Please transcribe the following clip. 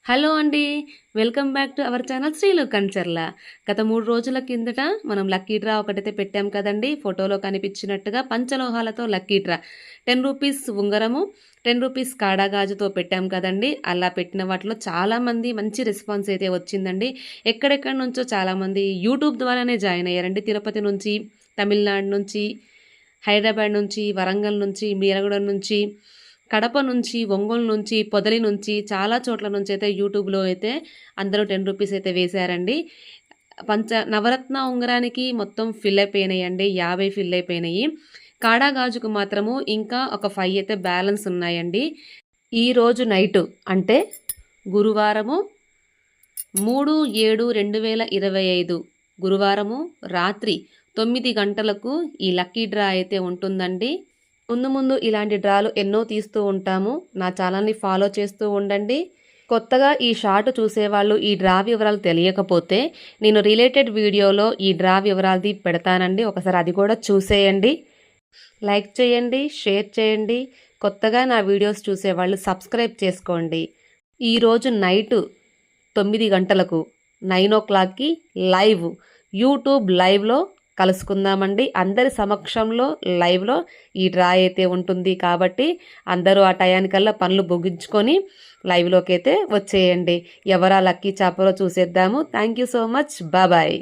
Hello అండి. Welcome back to our channel Sreelu Kancharla. గత 3 రోజుల కిందట మనం లక్కీ డ్రా ఒకటైతే పెట్టాం కదండి. ఫోటోలో కనిపించినట్టుగా పంచలోహాలతో లక్కీ డ్రా 10 రూపీస్ ఉంగరము, 10 రూపీస్ కాడా గాజుతో పెట్టాం కదండి. అలా పెట్టిన వాటిలో చాలామంది మంచి రెస్పాన్స్ అయితే వచ్చిందండి. ఎక్కడెక్కడి నుంచో చాలామంది యూట్యూబ్ ద్వారానే జాయిన్ అయ్యారండి. తిరుపతి నుంచి, తమిళనాడు నుంచి, హైదరాబాద్ నుంచి, వరంగల్ నుంచి, మీరగూడెం నుంచి, కడప నుంచి, ఒంగోలు నుంచి, పొదలి నుంచి చాలా చోట్ల నుంచి అయితే యూట్యూబ్లో అయితే అందరూ 10 రూపీస్ అయితే వేశారండి. నవరత్న ఉంగరానికి మొత్తం ఫిల్ అయిపోయినాయండి. 50 ఫిల్ అయిపోయినాయి. కాడా గాజుకు మాత్రము ఇంకా ఒక 5 అయితే బ్యాలెన్స్ ఉన్నాయండి. ఈరోజు నైటు అంటే గురువారము 3/7/2025 గురువారము రాత్రి 9 గంటలకు ఈ లక్కీ డ్రా అయితే ఉంటుందండి. ముందు ఇలాంటి డ్రాలు ఎన్నో తీస్తూ ఉంటాము. నా ఛానల్ని ఫాలో చేస్తూ ఉండండి. కొత్తగా ఈ షార్ట్ చూసేవాళ్ళు ఈ డ్రా వివరాలు తెలియకపోతే నేను రిలేటెడ్ వీడియోలో ఈ డ్రా వివరాలది పెడతానండి. ఒకసారి అది కూడా చూసేయండి. లైక్ చేయండి, షేర్ చేయండి. కొత్తగా నా వీడియోస్ చూసేవాళ్ళు సబ్స్క్రైబ్ చేసుకోండి. ఈరోజు నైటు 9 గంటలకు 9 o'clockకి లైవ్ యూట్యూబ్ లైవ్లో కలుసుకుందామండి. అందరి సమక్షంలో లైవ్లో ఈ డ్రా అయితే ఉంటుంది కాబట్టి అందరూ ఆ టయానికల్లా పనులు ముగించుకొని లైవ్లోకి అయితే వచ్చేయండి. ఎవరా లక్కీ చాపరో చూసేద్దాము. Thank you so much. Bye.